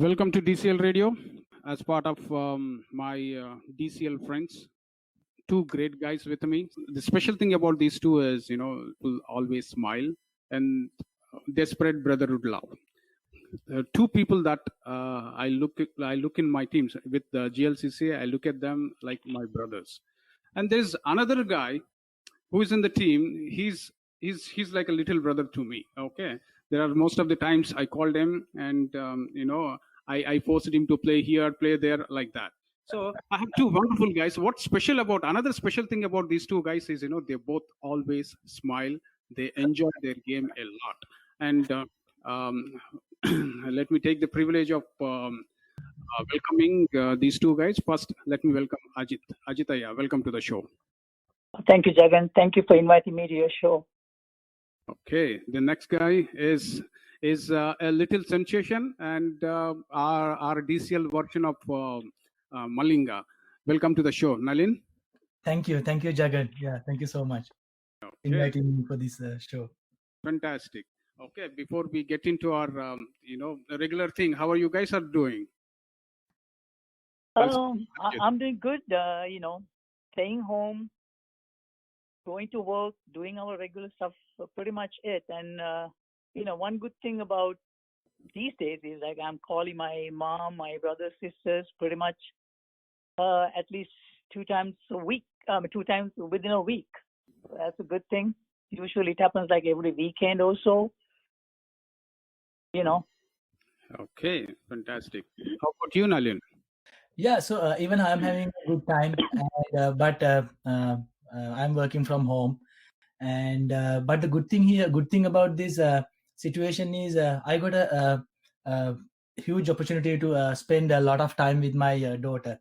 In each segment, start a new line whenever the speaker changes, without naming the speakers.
Welcome to DCL Radio as part of my DCL friends. Two great guys with me. The special thing about these two is, will always smile and they spread brotherhood love. Two people that I look in my teams with the GLCC. I look at them like my brothers. And there's another guy who is in the team. He's like a little brother to me. Okay, there are most of the times I called him and I forced him to play here, play there, like that. So I have two wonderful guys. What's special about another special thing about these two guys is they both always smile. They enjoy their game a lot. And let me take the privilege of welcoming these two guys. First, let me welcome Ajith. Ajith, welcome to the show.
Thank you, Jagan. Thank you for inviting me to your show.
Okay, the next guy is a little sensation and our DCL version of Malinga. Welcome to the show, Nalin.
Thank you, Jagan. Yeah, thank you so much inviting me for this show.
Fantastic. Okay, before we get into our regular thing, how are you guys are doing?
I'm doing good. Staying home, going to work, doing our regular stuff. Pretty much it. And one good thing about these days is like I'm calling my mom, my brothers, sisters, pretty much at least 2 times a week. 2 times within a week. That's a good thing. Usually it happens like every weekend or so.
Okay, fantastic. How about you, Nalin?
Yeah, so even I'm having a good time, and, but I'm working from home, and but the good thing about this situation is I got a huge opportunity to spend a lot of time with my daughter,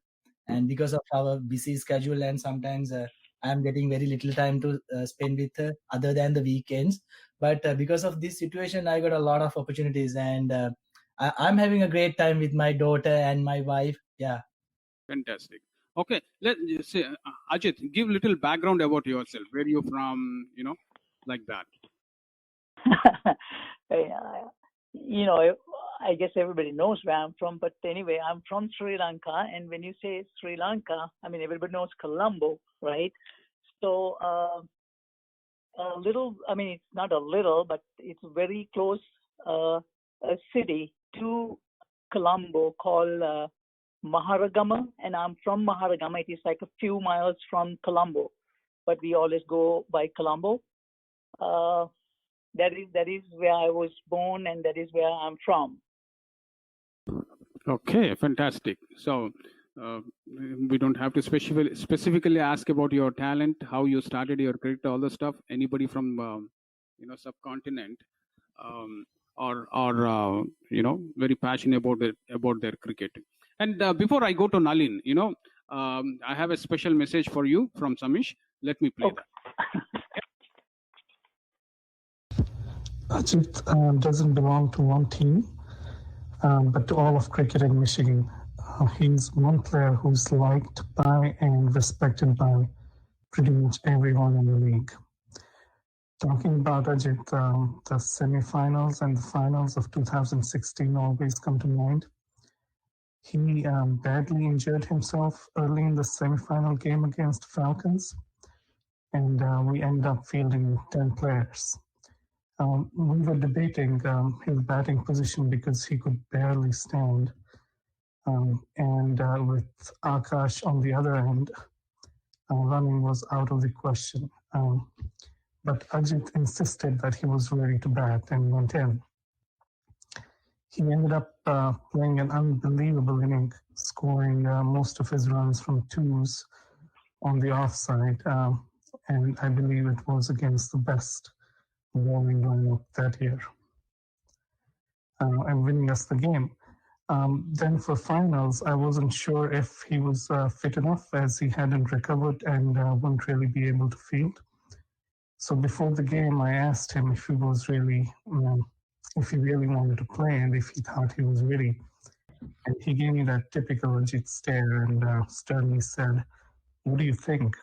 and because of our busy schedule, and sometimes I'm getting very little time to spend with her other than the weekends. But because of this situation, I got a lot of opportunities, and I'm having a great time with my daughter and my wife. Yeah.
Fantastic. Okay, let's say, Ajith, give a little background about yourself. Where you from? Like that.
I guess everybody knows where I'm from, but anyway, I'm from Sri Lanka, and when you say Sri Lanka, I mean everybody knows Colombo, right? So a little, I mean it's not a little, but it's very close a city to Colombo called Maharagama, and I'm from Maharagama. It is like a few miles from Colombo, but we always go by Colombo. That is where I was born, and that is where I'm from.
Okay, fantastic. So we don't have to specifically ask about your talent, how you started your career, all the stuff. Anybody from subcontinent or very passionate about their cricket. And before I go to Nalin, I have a special message for you from Samish. Let me play that.
Ajith doesn't belong to one team, but to all of cricket in Michigan. He's one player who's liked by and respected by pretty much everyone in the league. Talking about Ajith, the semi-finals and the finals of 2016 always come to mind. He badly injured himself early in the semi-final game against Falcons, and we ended up fielding 10 players. We were debating his batting position because he could barely stand. And with Akash on the other end, running was out of the question. But Ajith insisted that he was ready to bat and went in. He ended up playing an unbelievable inning, scoring most of his runs from 2s on the offside. And I believe it was against the best bowling lineup that year, and winning us the game. Then for finals, I wasn't sure if he was fit enough, as he hadn't recovered and wouldn't really be able to field. So before the game, I asked him if he was really, if he really wanted to play and if he thought he was ready. And he gave me that typical Ajith stare and sternly said, "What do you think?"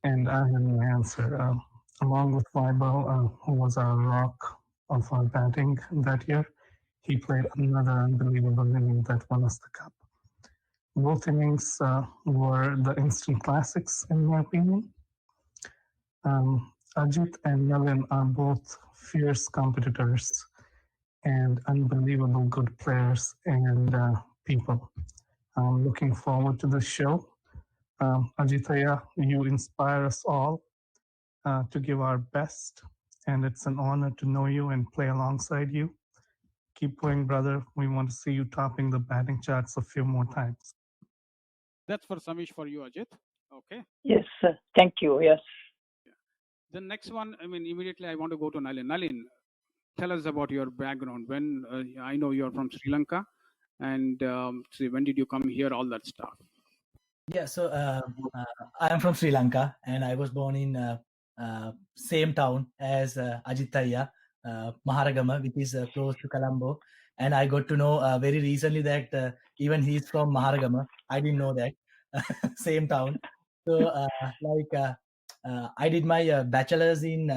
And I had no answer. Along with Vaibhav, who was our rock of our batting that year, he played another unbelievable inning that won us the cup. Both innings were the instant classics, in my opinion. Ajith and Nalin are both fierce competitors and unbelievable good players and people. I'm looking forward to the show. Ajithaya, you inspire us all to give our best, and it's an honor to know you and play alongside you. Keep going, brother. We want to see you topping the batting charts a few more times.
That's for Samish for you, Ajith. Okay.
Yes, sir. Thank you. Yes.
The next one, immediately I want to go to Nalin. Nalin, tell us about your background. When I know you're from Sri Lanka, and when did you come here? All that stuff.
Yeah, so I am from Sri Lanka, and I was born in same town as Ajithaya, Maharagama, which is close to Colombo. And I got to know very recently that even he's from Maharagama. I didn't know that. Same town. So I did my bachelor's in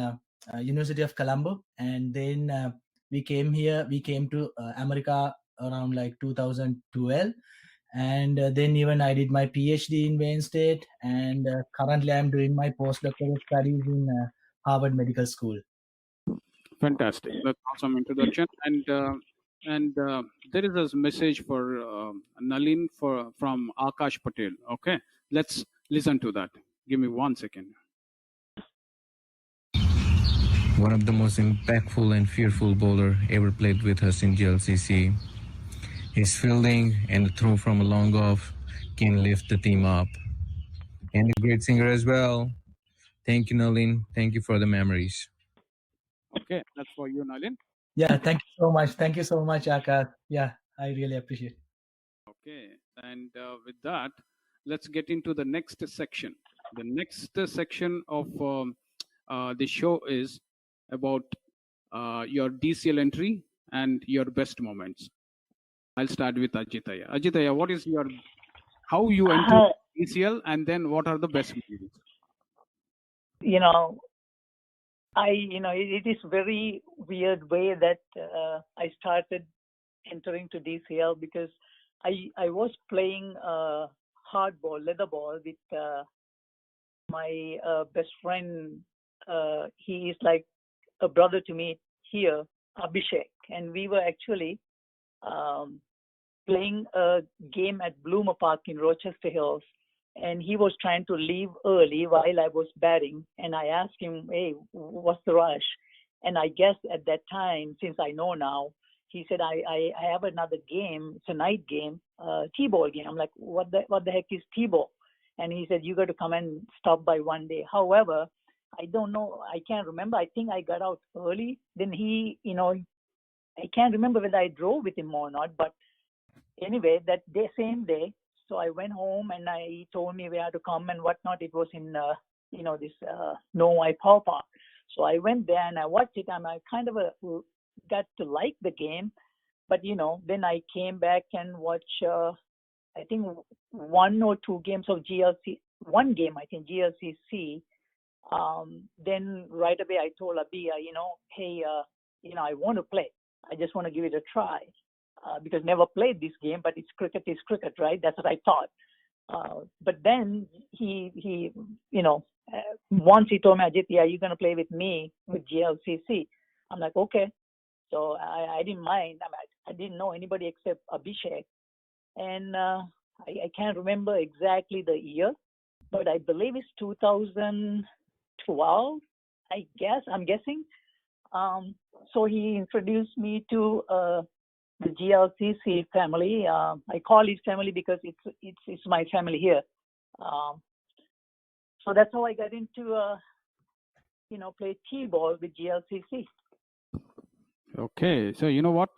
University of Colombo, and then we came here. We came to America around like 2012. And then even I did my PhD in Wayne State, and currently I'm doing my postdoctoral studies in Harvard Medical School.
Fantastic. That's awesome introduction. And there is a message for Nalin from Akash Patel. Okay, let's listen to that. Give me 1 second.
One of the most impactful and fearful bowler ever played with us in GLCC. His fielding and the throw from a long off can lift the team up. And a great singer as well. Thank you, Nalin. Thank you for the memories.
Okay, that's for you, Nalin.
Yeah, thank you so much. Thank you so much, Akash. Yeah, I really appreciate it.
Okay, and with that, let's get into the next section. The next section of the show is about your DCL entry and your best moments. I'll start with Ajithaya. Ajithaya, what is how you entered DCL, and then what are the best moments?
It is very weird way that I started entering to DCL, because I was playing hardball, leather ball with my best friend. He is like a brother to me here, Abhishek, and we were actually playing a game at Bloomer Park in Rochester Hills, and he was trying to leave early while I was batting, and I asked him, hey, what's the rush? And I guess at that time, since I know now, he said, I have another game. It's a night game, T-ball game. I'm like, what the heck is T-ball? And he said, you got to come and stop by one day. However, I don't know. I can't remember. I think I got out early. Then I can't remember whether I drove with him or not. But anyway, that same day, so I went home and he told me where to come and whatnot. It was in, this Noai Power Park. So I went there and I watched it, and I kind of got to like the game. But, then I came back and watched, I think, 1 or 2 games of GLC, one game, I think, GLCC. Then right away I told Abhi, hey, I want to play. I just want to give it a try. Because never played this game, but cricket is cricket, right? That's what I thought. But then he once he told me, Ajith, yeah, you're going to play with me with GLCC. I'm like, okay. So I didn't mind. I didn't know anybody except Abhishek. And I can't remember exactly the year, but I believe it's 2012, I guess. I'm guessing. So he introduced me to the GLCC family. I call it family because it's my family here. So that's how I got into play T-ball with GLCC.
Okay, so you know what?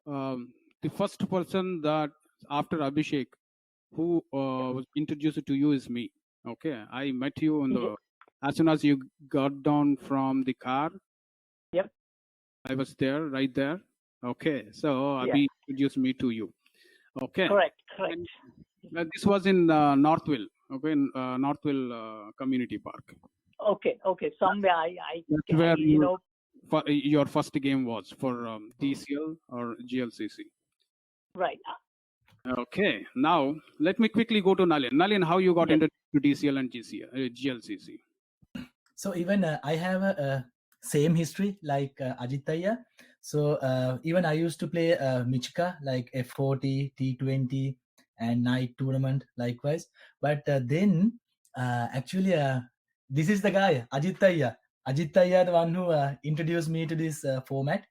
The first person that after Abhishek who was introduced to you is me. Okay, I met you as soon as you got down from the car.
Yep.
I was there, right there. Okay, so Abhi introduced me to you. Okay.
Correct.
And this was in Northville. Okay, in Northville Community Park.
Okay. Somewhere I
where your first game was for DCL or GLCC.
Right.
Okay, now let me quickly go to Nalin. Nalin, how you got
Yes.
into DCL and GLCC?
So even I have a same history like Ajith. So even I used to play Michika like F40, T20, and night tournament likewise. But then actually this is the guy Ajith. Ajith, the one who introduced me to this format,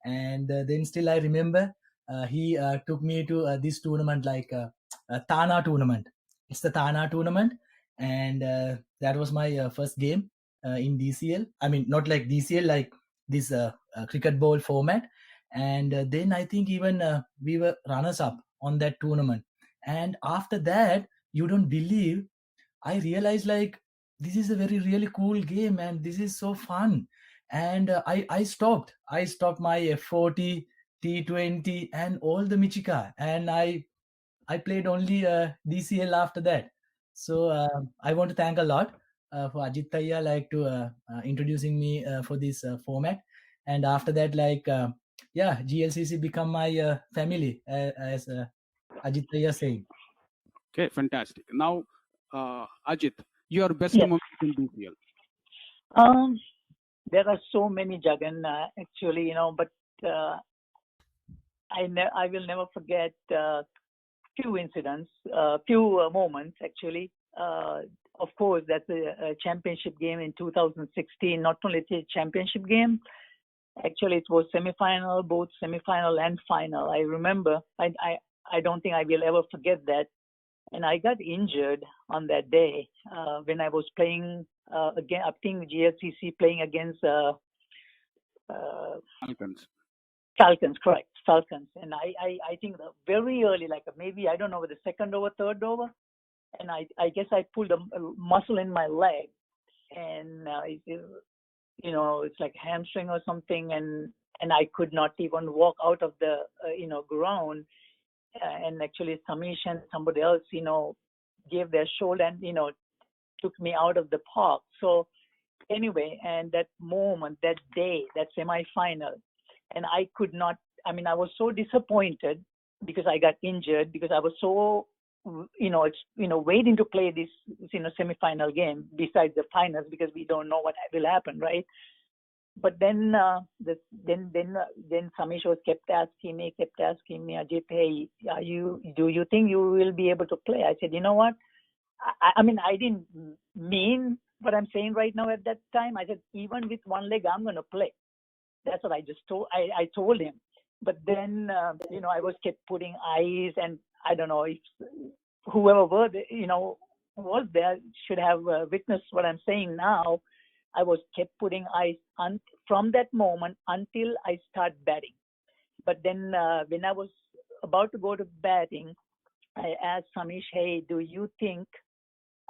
and then still I remember he took me to this tournament like Tana tournament. It's the Tana tournament, and that was my first game in DCL. I mean, not like DCL, like this cricket ball format. And then I think even we were runners up on that tournament. And after that, you don't believe, I realized like this is a very really cool game and this is so fun. And I stopped my F40, T20, and all the Michika, and I played only DCL after that. So I want to thank a lot for Ajith like to introducing me for this format. And after that, like GLCC become my family, as Ajith saying.
Okay, fantastic. Now, Ajith, your best
Yes.
moment in DCL.
There are so many, Jagan, actually, but I will never forget few incidents, few moments actually. Of course, that's a championship game in 2016. Not only the championship game, actually it was semi-final, both semi-final and final. I remember. I don't think I will ever forget that. And I got injured on that day when I was playing again. I think GLCC playing against Falcons, correct, Falcons. And I think very early, like maybe, I don't know, the second over, third over, and I guess I pulled a muscle in my leg, and it's like hamstring or something, and I could not even walk out of the ground. And actually Samish and somebody else, gave their shoulder and took me out of the park. So anyway, and that moment, that day, that semi-final, and I could not. I mean, I was so disappointed because I got injured, because I was so waiting to play this semi-final game besides the finals, because we don't know what will happen, right? But then Samish was kept asking me, Ajith, hey, do you think you will be able to play? I said, you know what? I mean, I didn't mean what I'm saying right now at that time. I said, even with one leg, I'm going to play. That's what I just told. I told him. But then, I was kept putting ice, and I don't know if whoever was there should have witnessed what I'm saying now. I was kept putting ice from that moment until I start batting. But then when I was about to go to batting, I asked Samish, hey, do you think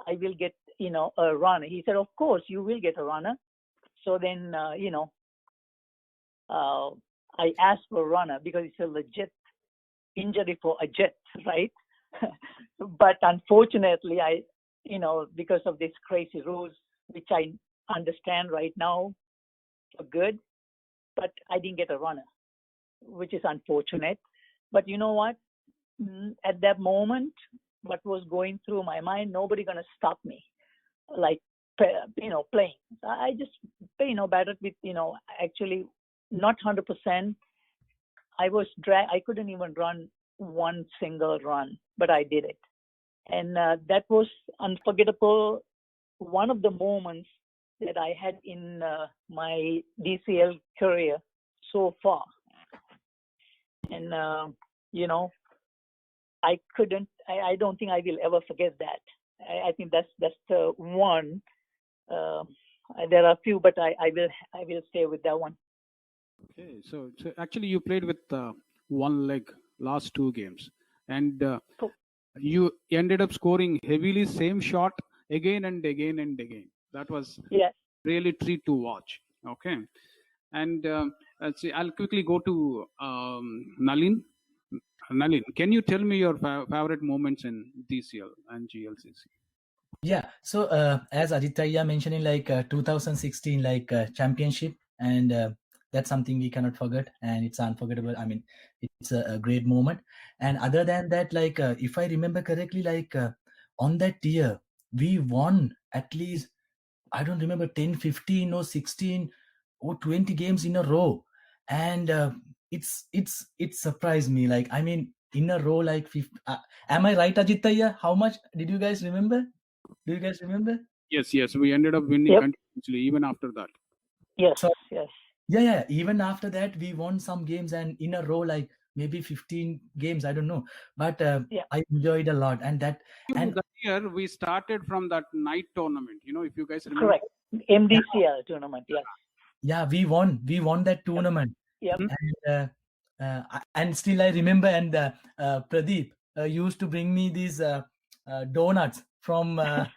I will get, a runner? He said, of course, you will get a runner. So then, I asked for a runner because it's a legit injury for Ajith, right? But unfortunately, because of these crazy rules, which I understand right now for good, but I didn't get a runner, which is unfortunate. But you know what? At that moment, what was going through my mind, nobody gonna stop me, like playing. I just batted with actually not 100%. I was I couldn't even run one single run, but I did it, and that was unforgettable. One of the moments that I had in my DCL career so far. And, I don't think I will ever forget that. I think that's the one. There are a few, but I will stay with that one.
Okay, so actually you played with one leg last two games, and you ended up scoring heavily same shot again and again and again. That was really treat to watch. Okay, and let's see, I'll quickly go to Nalin. Nalin, can you tell me your favorite moments in DCL and GLCC?
Yeah, so as Ajith mentioning, like 2016, like championship, and that's something we cannot forget, and it's unforgettable. I mean, it's a great moment. And other than that, like if I remember correctly, like on that year we won at least, I don't remember, 10, 15 or 16 or 20 games in a row. And it surprised me. Like, I mean, in a row, like 50, am I right, Ajith? How much did you guys remember? Do you guys remember?
Yes, we ended up winning
Yep.
continuously even after that.
Yes,
So-
yes.
Yeah. Even after that, we won some games, and in a row, like maybe 15 games, I don't know. But
Yeah.
I enjoyed a lot. And that, and
That year we started from that night tournament. You know, if you guys remember.
Correct. MDCL tournament, yes.
yeah, we won that tournament.
Yep.
And still I remember, and Pradeep used to bring me these donuts from where,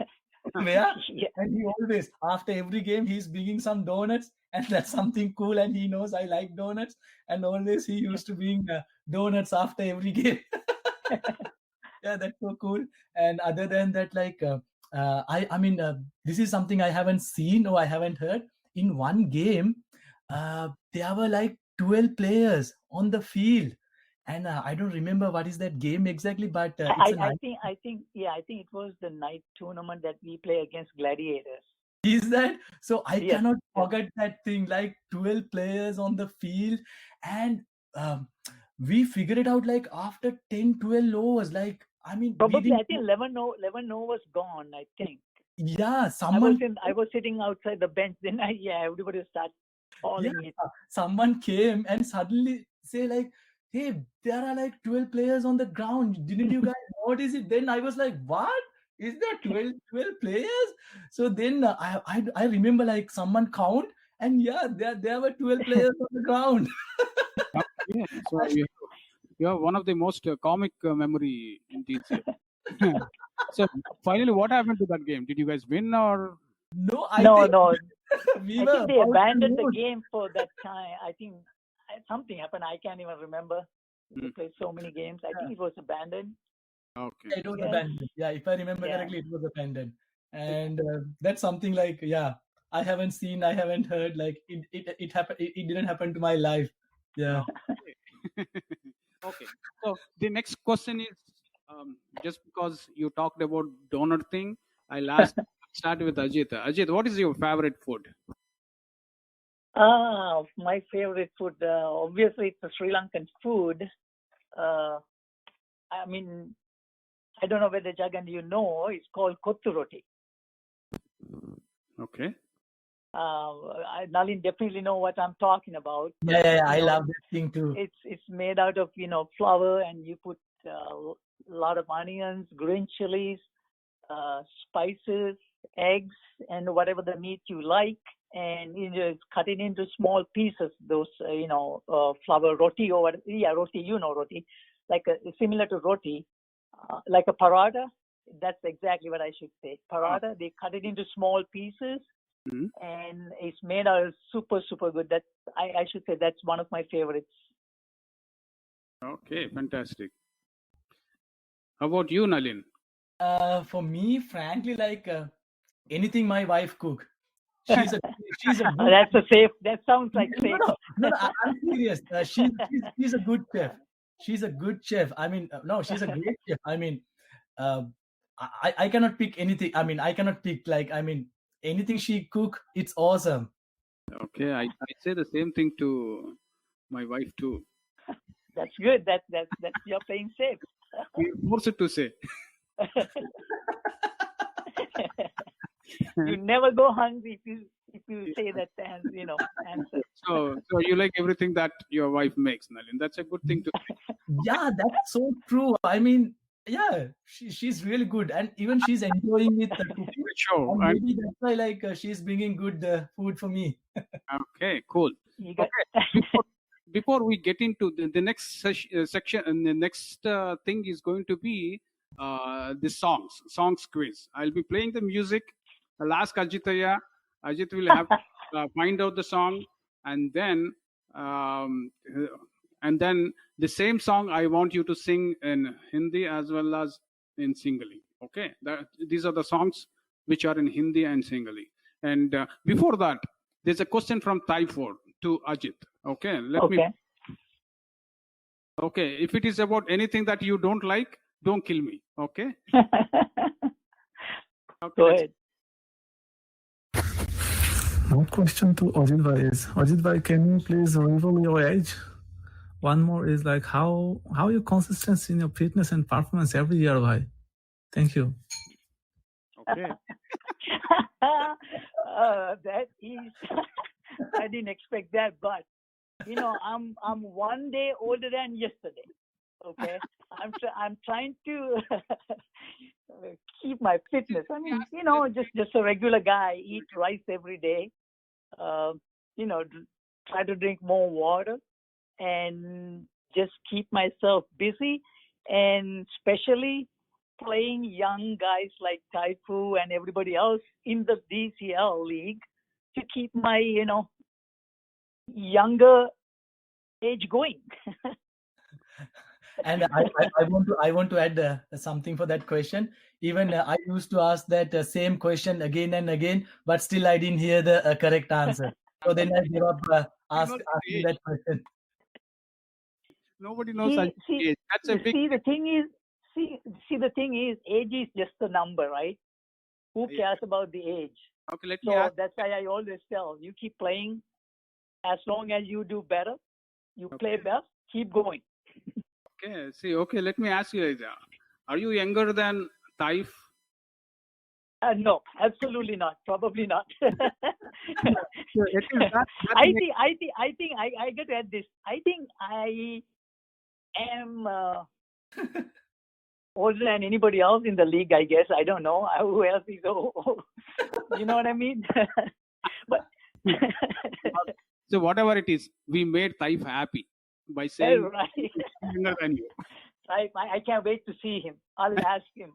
Yeah.
and he always, after every game, he's bringing some donuts, and that's something cool, and he knows I like donuts, and always he used to bring donuts after every game. Yeah, that's so cool. And other than that, like I mean, this is something I haven't seen or I haven't heard. In one game, there were like 12 players on the field, and I don't remember what is that game exactly, but
I think it was the night tournament that we play against Gladiators.
Is that so? I
Yes.
cannot forget that thing, like 12 players on the field, and we figured it out like after 10, 12 overs. Like, I mean,
Probably I think 11 was gone, I think.
Yeah, someone.
I was sitting outside the bench. Then everybody started calling it.
Someone came and suddenly say like, "Hey, there are like 12 players on the ground. Didn't you guys notice it?" Then I was like, "What? Is there 12 players?" So then I remember like someone count, and there were 12 players on the ground.
Yeah, so you have one of the most comic memory in DCL. So finally, what happened to that game? Did you guys win or?
No,
No.
We
I
were
think they
about to
abandoned the
lose.
game for that time. I think something happened. I can't even remember. They played so many games. I think it was abandoned.
Okay.
It was
Yes.
abandoned. Yeah, if I remember
Yeah.
correctly, it was abandoned. And that's something like, I haven't seen, I haven't heard. Like it happened. It didn't happen to my life. Yeah.
Okay. So the next question is, just because you talked about donut thing, I'll start with Ajith. Ajith, what is your favorite food?
My favorite food, obviously, it's the Sri Lankan food. I mean, I don't know whether Jagan, you know, it's called kottu roti.
Okay.
Nalin definitely know what I'm talking about.
Yeah. I love that thing too.
It's made out of flour, and you put a lot of onions, green chilies, spices, eggs, and whatever the meat you like, and you just cut it into small pieces. Those flour roti or roti, roti, like similar to roti, like a paratha. That's exactly what I should say. Paratha. They cut it into small pieces.
Mm-hmm.
And it's made out super, super good. That I should say that's one of my favorites.
Okay, fantastic. How about you, Nalin?
For me, frankly, like anything my wife cook. She's a good.
That's a safe. That sounds like safe.
No, I'm serious. She's a good chef. She's a good chef. I mean, no, she's a great chef. I mean, I cannot pick anything. I mean, I cannot pick anything she cook. It's awesome.
Okay, I say the same thing to my wife too.
That's good. That's you're playing safe.
We force it to say.
You never go hungry if you say that answer.
So you like everything that your wife makes, Nalin. That's a good thing to say.
Yeah, that's so true. I mean, yeah, she's really good, and even she's enjoying it.
Sure.
And maybe that's why she's bringing good food for me.
Okay, cool. Okay. Before we get into the next section, and the next thing is going to be the songs quiz. I'll be playing the music. I'll ask Ajith. Ajith will have to find out the song, and then the same song I want you to sing in Hindi as well as in Singali. Okay, these are the songs which are in Hindi and Singali. And before that, there's a question from Typhoid. to Ajith. Okay, let me.
Okay.
Okay, if it is about anything that you don't like, don't kill me. Okay. Okay,
Go
let's-
ahead.
My question to Ajith bhai is, Ajith bhai, can you please reveal your age? One more is like how you consistent in your fitness and performance every year, bhai? Thank you.
Okay.
That is, I didn't expect that, but you know, I'm 1 day older than yesterday. Okay, I'm trying to keep my fitness. I mean, you know, just a regular guy, eat rice every day. You know, try to drink more water and just keep myself busy, and especially playing young guys like Taifu and everybody else in the DCL league to keep my, you know, younger age going.
And I want to add something for that question. Even I used to ask that same question again and again, but still I didn't hear the correct answer. So then I gave up asking that question.
Nobody knows such age. That's a big.
The thing is, age is just a number, right? Who cares about the age?
Okay, let me
So
ask.
that's why I always tell you, keep playing. As long as you do better, you play best, keep going.
Okay, see. Okay, let me ask you. Are you younger than Taif?
No, absolutely not. Probably not.
So it is that
I think I get to add this. I think I am older than anybody else in the league. I guess I don't know who else is old. You know what I mean? But
so whatever it is, we made Taif happy by saying
right.
he's younger than you.
I can't wait to see him. I'll ask him.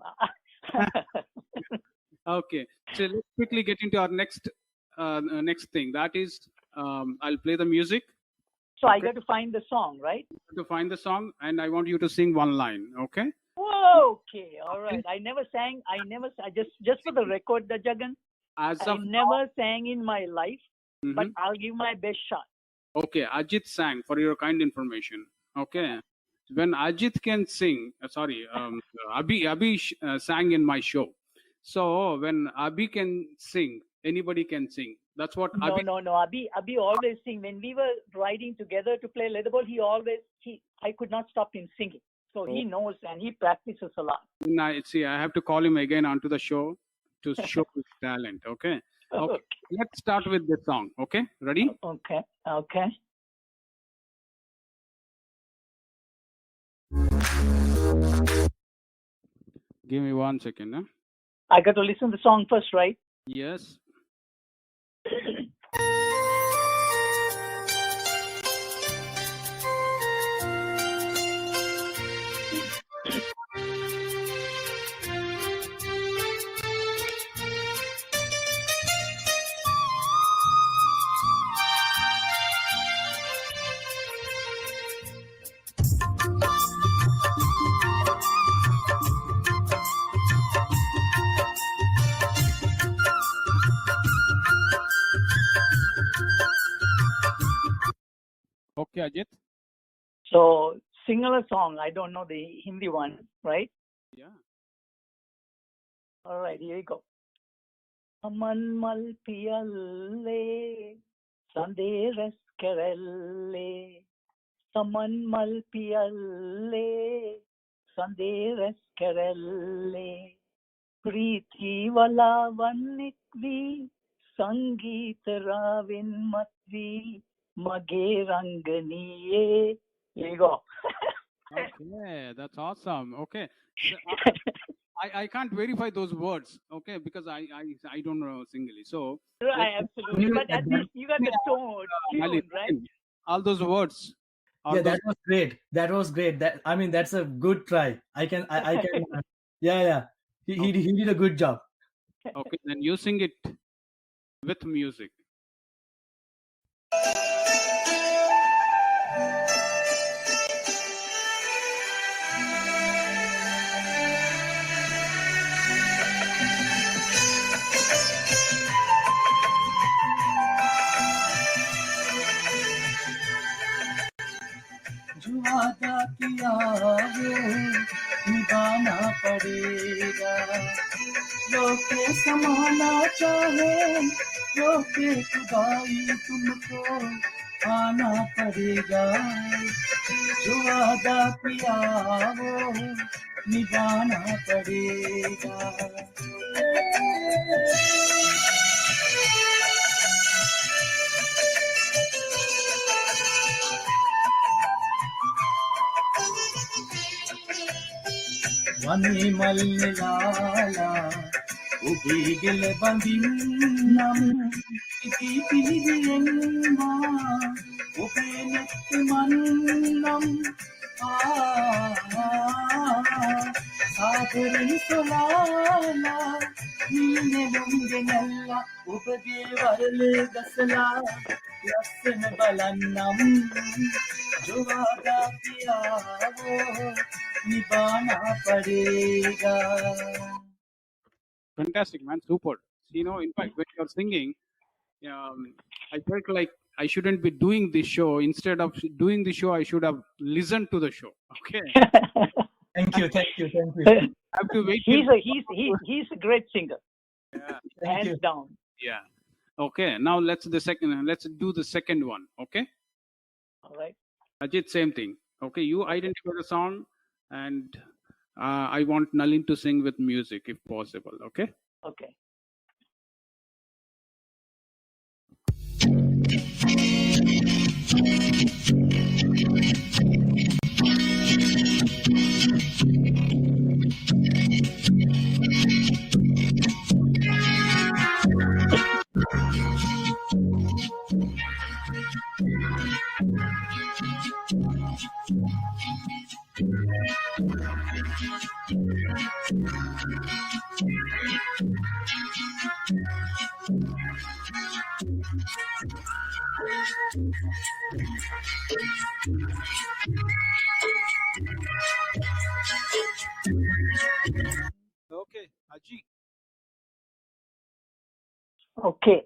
Okay, so let's quickly get into our next thing. That is, I'll play the music.
So I got to find the song, right?
To find the song, and I want you to sing one line. Okay.
Okay, all right. I never sang. Just for the record, the Jagan. I never sang in my life, but I'll give my best shot.
Okay, Ajith sang, for your kind information. Okay, when Ajith can sing, Abhi sang in my show. So when Abhi can sing, anybody can sing. That's what Abhi.
No. Abhi always sing. When we were riding together to play leaderboard, I could not stop him singing. So he knows and he practices a lot.
I have to call him again onto the show to show his talent. Okay. Okay. Let's start with this song. Okay. Ready?
Okay.
Give me 1 second. Huh?
I got to listen to the song first, right?
Yes. Okay, Ajith.
So single song. I don't know the Hindi one, right?
Yeah.
All right, here you go. Aman mal piyalle, sanderes kerelle. Saman mal piyalle, sanderes kerelle. Preeti wala vannikvi, sangeet ravin matvi, mage rangniye. Here you go.
Okay, that's awesome. Okay. So, I can't verify those words, okay, because I don't know Singali. So
right, absolutely. But at least you got the tone, right?
All those words.
Yeah, that was great. That's a good try. I can. Yeah. He did a good job.
Okay, then you sing it with music.
जो वादा किया वो निभाना पड़ेगा। रोके समाना चाहे रोके खुदाई तुमको आना पड़ेगा। जो वादा किया वो निभाना पड़ेगा। वनी मल्लाला उबीगिल बंदिन्नम इति पीदियन्मा उबेनत मन्नम सागरिन सोलाला नीनेलुंगेनल्ला उबगे वरले दसला लसन बलन्नम जो वादा किया वो निभाना पड़ेगा।
Fantastic, man. Super. In fact, when you're singing, I felt like I shouldn't be doing this show. Instead of doing the show, I should have listened to the show. Okay.
Thank you.
I have to wait.
He's a great singer.
Yeah.
Hands down.
Yeah. Okay. Now let's do the second one. Okay.
All right.
Ajith, same thing. Okay. You identify the song, and I want Nalin to sing with music if possible. Okay.
Okay.
Okay. Ajith.
Okay.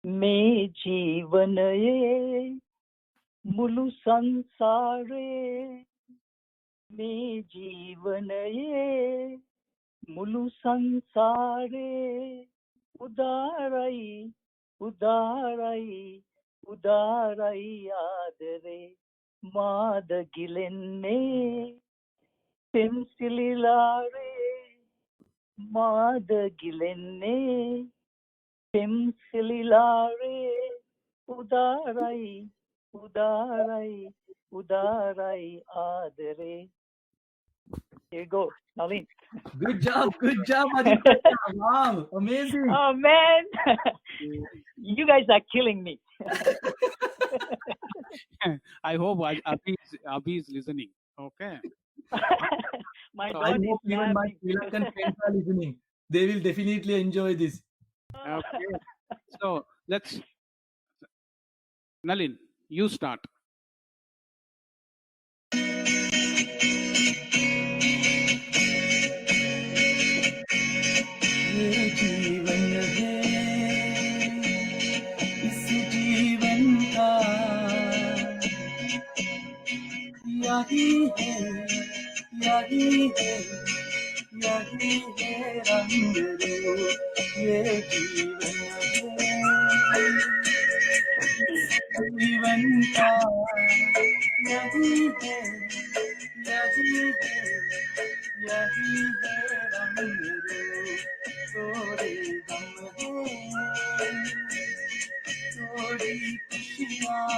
मैं जीवन ये मुलु संसारे मैं जीवन ये मुलु संसारे उदारई आदरे मादगिलेन्ने पेंसिलिलारे मादगिलेन्ने पेंसिलिलारे उदारई आदरे. Here you go, Nalin.
Good job, Ajith. Wow, amazing.
Oh man, you guys are killing me.
I hope Abhi is listening. Okay.
My
I
God
hope
is
even my
laughing.
Sri Lankan friends are listening. They will definitely enjoy this.
Okay. So Nalin, you start.
ये जीवन है इस जीवन का यही है रंग रूप ये जीवन है जीवन का यही है रंग रूप थोड़े गम है थोड़ी खुशियाँ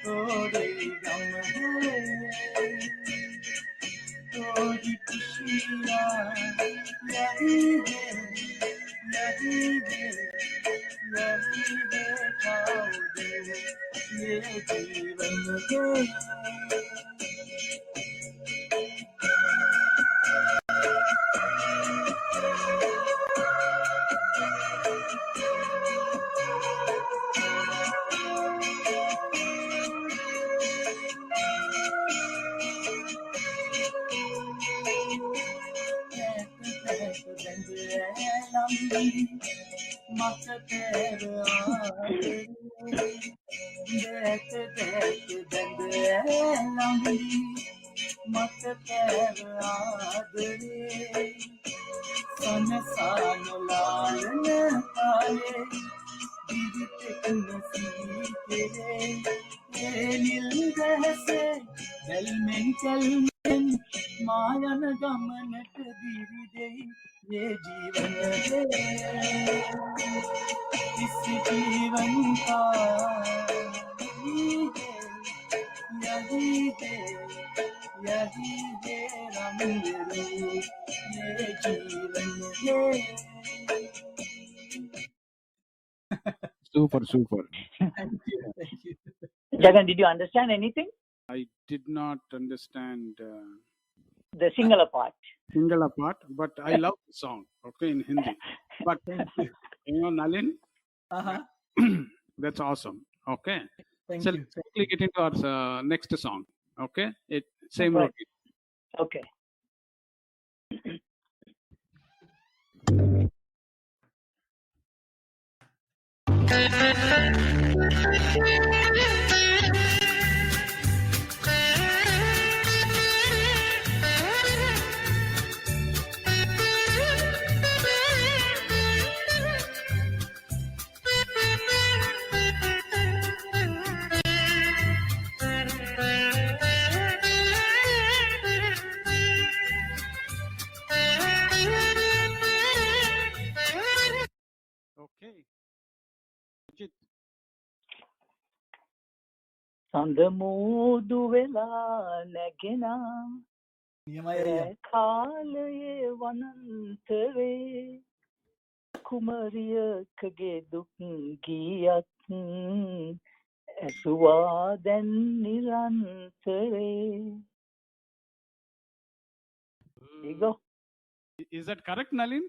थोड़े गम है थोड़ी खुशियाँ यही है खाओ दे ये जीवन है. දැක දැක බැඳ ළඟදී මත පෑව ආදරේ සනසා නොලාලන කාලේ දිවිතෙක නොසී කෙරේ ඒ නිල් දැසේ බැල්මෙන් කැල්මෙන් මා යන ගමනට දිවිදෙයි ये जीवन है इस जीवन का यही है रंग ये जीवन है
Super.
Thank you.
Jagan, did you understand anything?
I did not understand
The Sinhala part.
Sinhala part, but I love the song, okay, in Hindi. But, Nalin, that's awesome, okay.
Thank
So
you.
let's quickly get into our next song, okay. Same
Right.
routine.
Okay.
Okay. Chit.
සඳමුදු වෙලා නැගෙනා
නියමයි
කාලයේ වනන්තරේ කුමරියකගේ දුක් ගීයක් ඇසුවා දැන් නිරන්තරේ. There you go.
Is that correct, Nalin?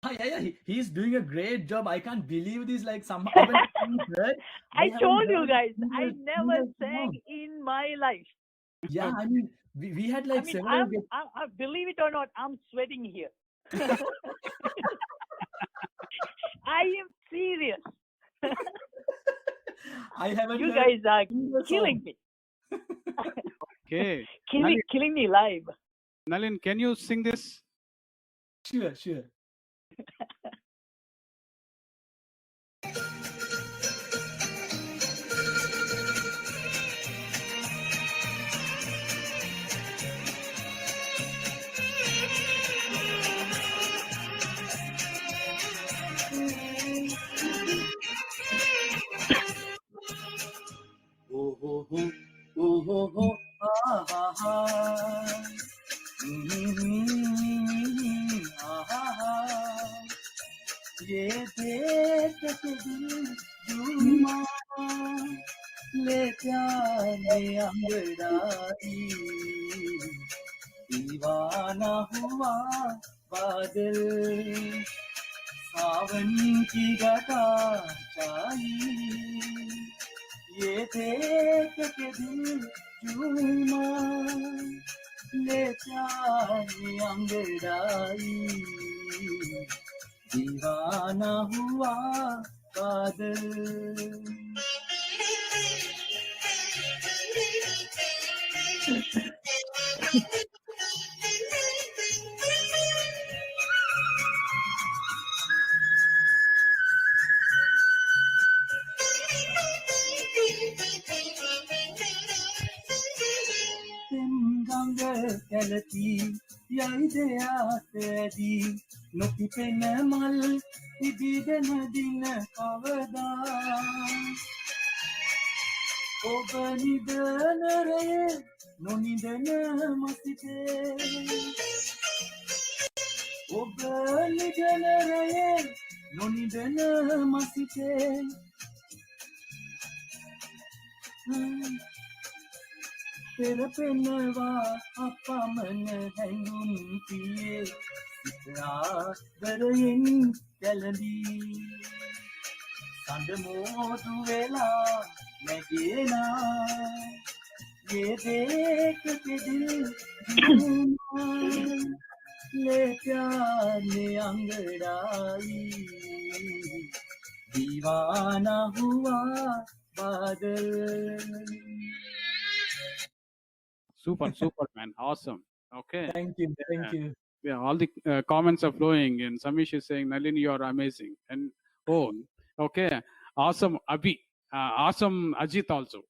Yeah. He's doing a great job. I can't believe this. Like some.
I told you guys, I never sang in my life.
Yeah, I mean, we had like several.
I believe it or not, I'm sweating here. I am serious.
I haven't.
You guys are killing me.
Okay.
Killing me live.
Nalin, can you sing this?
Sure. Oh, ये देख के दिल झूमा ले जाने अंगड़ाई दीवाना हुआ बादल सावन की घटा छाई ये देख के दिल झूमा ले जाने अंगड़ाई दीवाना हुआ बादल කැලති යයිද ආතදී නොකිපෙන මල් ඉබිදෙන දින කවදා ඔබ නිදන රේ නොනිදන මසිතේ ඔබ නිදන රේ නොනිදන මසිතේ පෙරපෙනවා අපමණ හැඟුම් පියේ සිතාදරයෙන් කැළඹී සඳ මෝදු වෙලා නැගෙනා ये देख के दिल झूमा ले जाने अंगड़ाई दीवाना हुआ
Super, super, man. Awesome. Okay.
Thank you. Thank you.
Yeah, all the comments are flowing, and Samish is saying, Nalin, you are amazing. And oh, okay, awesome, Abhi, awesome, Ajith also.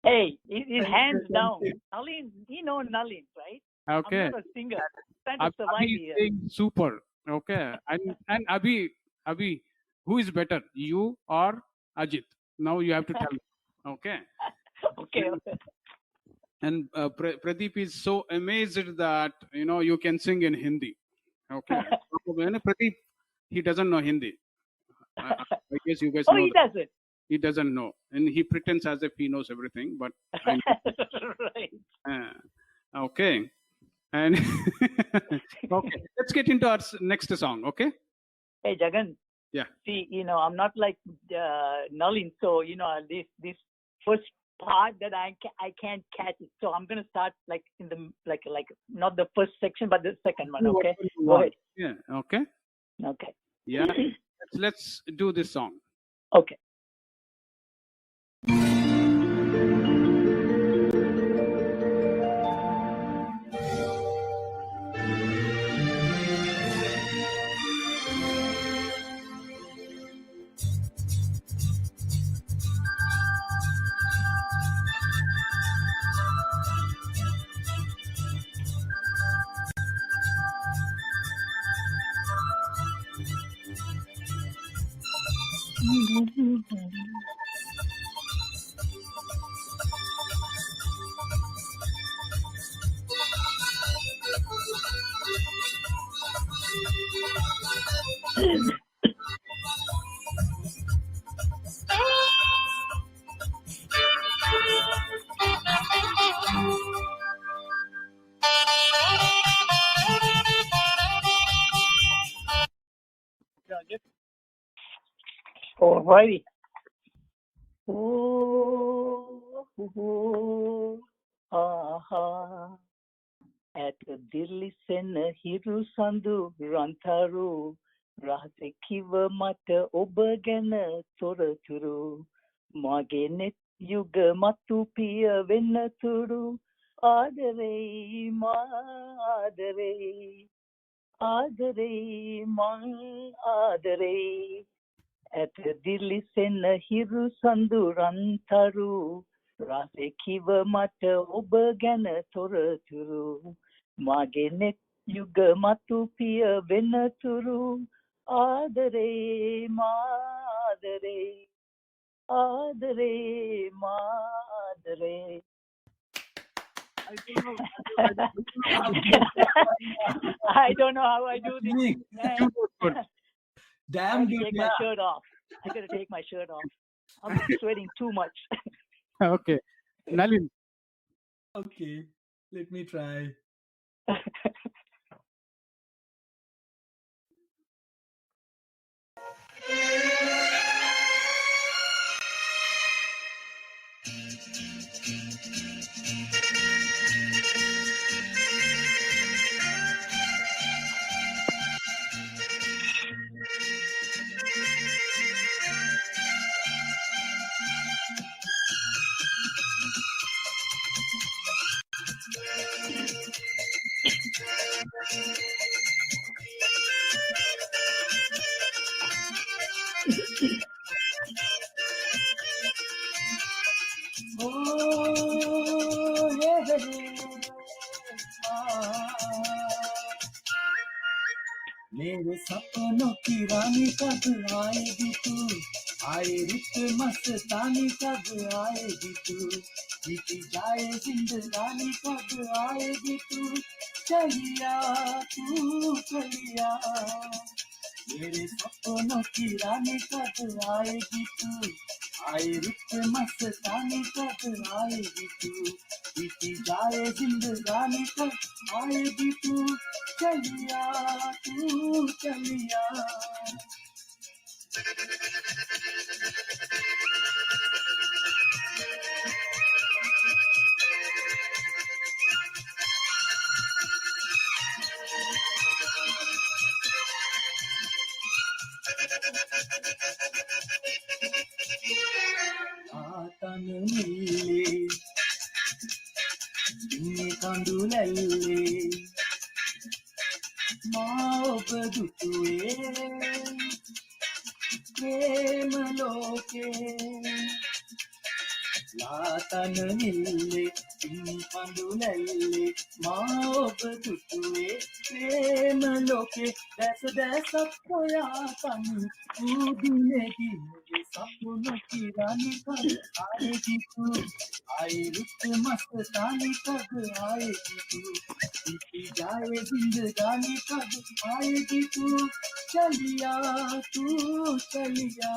Hey, it hands down. Nalin, Nalin, right?
Okay.
I'm not a singer. I'm trying to survive
Abhi is
here.
saying super. Okay, and Abhi, who is better, you or Ajith? Now you have to tell me. Okay.
Okay.
And Pradeep is so amazed that you can sing in Hindi. Okay. Pradeep, he doesn't know Hindi. I guess you guys know.
He doesn't.
He doesn't know, and he pretends as if he knows everything. But I know.
Right.
Okay, and okay, let's get into our next song. Okay.
Hey, Jagan.
Yeah.
See, I'm not like Nalin, so this first part that I can't catch it. So I'm gonna start like in the like not the first section, but the second one. Okay. Go ahead.
Yeah. Okay.
Okay.
Yeah. let's do this song.
Okay. Alrighty. At Dilli sen hiru sandu rantaru rase kiva mata oba gana toraturu mage net yuga matu piya venaturu adare ma adare adare man adare at Dilli sen hiru sandu rantaru rase kiva mata oba gana toraturu mage net yuga matu piya venaturu adare madare adare madare. I don't know how I do this.
Damn good.
Take my shirt off. I gotta take my shirt off. I'm sweating too much.
Okay, Nalin.
Okay, let me try. मेरे सपनों की रानी कब आएगी तू आए रुत मस्तानी कब आएगी तू बीती जाए जिंदगानी कब आएगी तू चलिया तू चलिया मेरे सपनों की रानी कब आएगी तू आए रुत मस्तानी कब आएगी तू बीती जाए जिंदगानी कब आएगी तू चलिया तू चलिया ලාතන නිල්ලේ දිනේ කඳුලැල්ලේ මා ඔබ දුටුවේ ප්‍රේම ලෝකේ ලාතන නිල්ලේ දිනේ කඳුලැල්ලේ මා ඔබ දුටුවේ ප්‍රේම ලෝකේ දැස සොයා තනි උදිනේ දිනේ සපුන කිරානි කර ආයේ කිතු ආයේ රුත් මස්තානි කර ආයේ කිතු इसी जाए जिंदगानी कब आएगी तू चलिया तू चलिया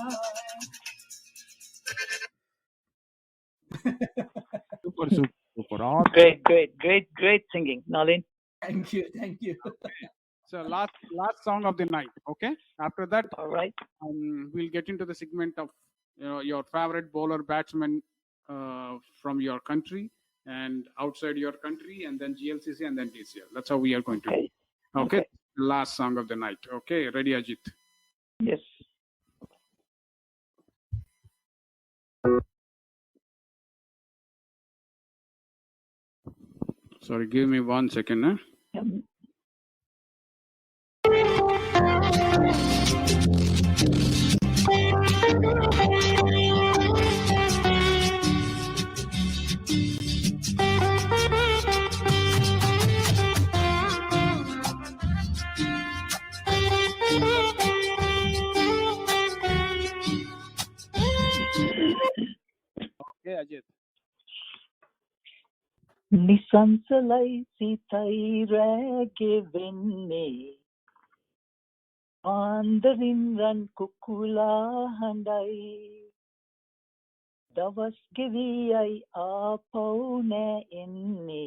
Super, super, super. All
Great singing, Nalin.
Thank you.
So last song of the night. Okay. After that,
All right.
we'll get into the segment of your favorite bowler, batsman from your country and outside your country, and then GLCC and then DCL. That's how we are going to do. Okay. Last song of the night. Okay. Ready, Ajith?
Yes.
Sorry, give me 1 second. Huh?
Yeah.
Okay, Ajith.
නිසංසලයි සිතයි රැගෙ වෙන්නේ ආන්දරින් රන් කුකුලා හඬයි දවස් ගෙවියයි ආපහු නෑ එන්නේ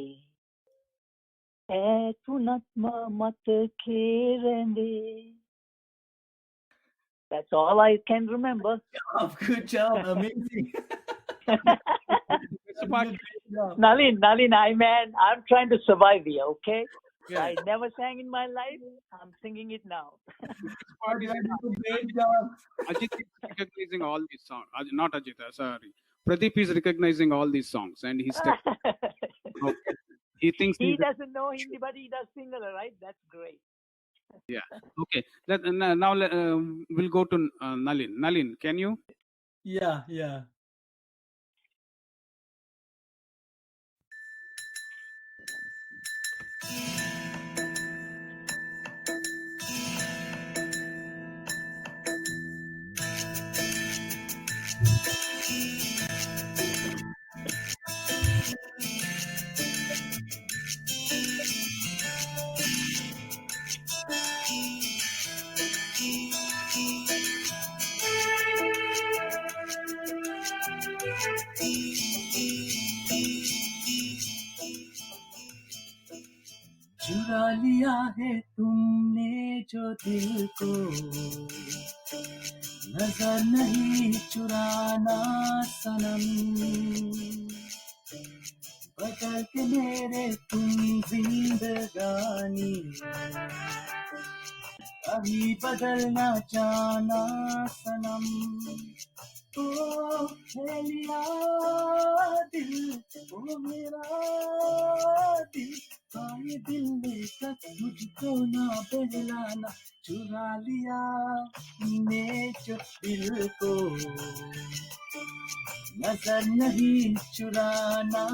ඈතුනත්ම මතකේ රැඳේ. That's all I can remember.
Good job. Amazing.
Nalin, I'm trying to survive here, okay?
Yeah.
I never sang in my life. I'm singing it now.
Great job.
Ajith is recognizing all these songs. Not Ajith, sorry. Pradeep is recognizing all these songs and he's okay. He thinks
he doesn't know Hindi, but he does Sinhala, right? That's great.
Yeah. Okay. Now we'll go to Nalin. Nalin, can you?
Yeah. चुरा लिया है तुमने जो दिल को नजर नहीं चुराना सनम बदल के मेरे तुम जिंदगानी कभी बदलना जाना सनम ओ लिया दिल ओ मेरा दिल आए दिल लेकर मुझको ना बहलाना चुरा लिया ने जो दिल को नजर नहीं चुराना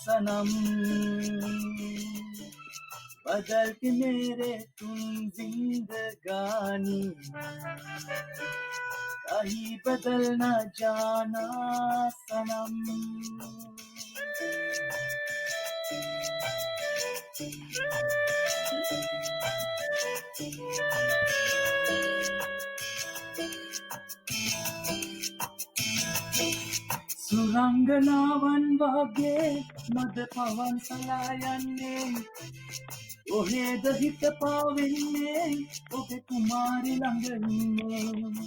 सनम बदल के मेरे तुम जिंदगानी कहीं बदलना जाना सनम सुरंगनावन वागे मद पवन सलायन्ने ඔහේද හිත පාවෙන්නේ ඔබේ කුමාරි ළඟ ඉන්නේ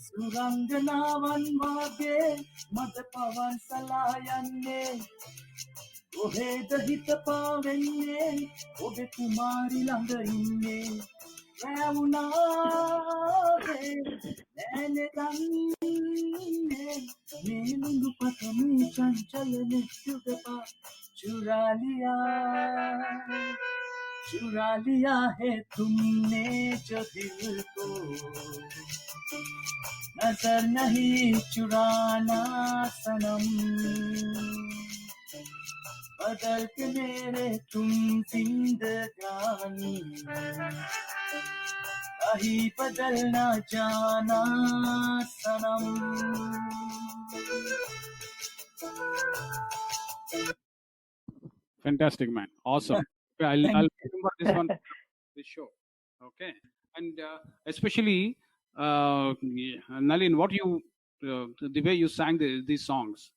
සුරංගනාවන් වාගේ මද පවන් සලා යන්නේ ඔහේද හිත පාවෙන්නේ ඔබේ කුමාරි ළඟ ඉන්නේ चुरा लिया है तुमने जो दिल को नजर नहीं चुराना सनम बदल के मेरे तुम जिंदगानी कहीं बदल ना जाना सनम.
Fantastic, man. Awesome. Okay, I'll remember this one this show. Okay. And especially Nalin, what you the way you sang these songs,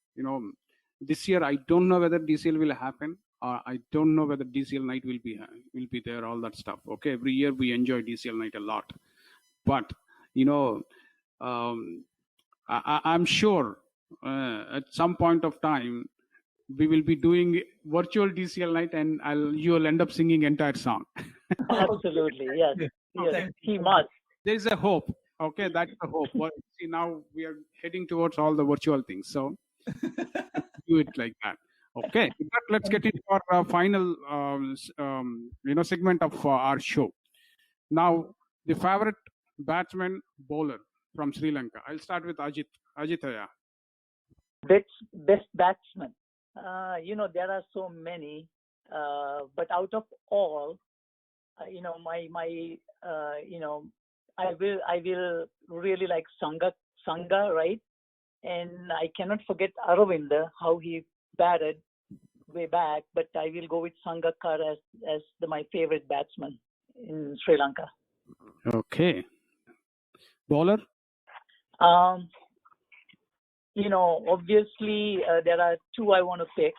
this year I don't know whether DCL will happen, or I don't know whether DCL night will be there, all that stuff. Okay, every year we enjoy DCL night a lot, but I'm sure at some point of time we will be doing virtual DCL night, and you'll end up singing entire song.
Absolutely, yes. Yes, he must.
There is a hope. Okay, that's the hope. See, now we are heading towards all the virtual things, so do it like that. Okay, but let's get into our final segment of our show. Now, the favorite batsman bowler from Sri Lanka. I'll start with Ajith. Ajith, yeah.
Best batsman. There are so many, but out of all, I will really like Sangha, right? And I cannot forget Aravinda, how he batted way back, but I will go with Sangakkar as my favorite batsman in Sri Lanka.
Okay. Bowler?
Obviously there are two I want to pick,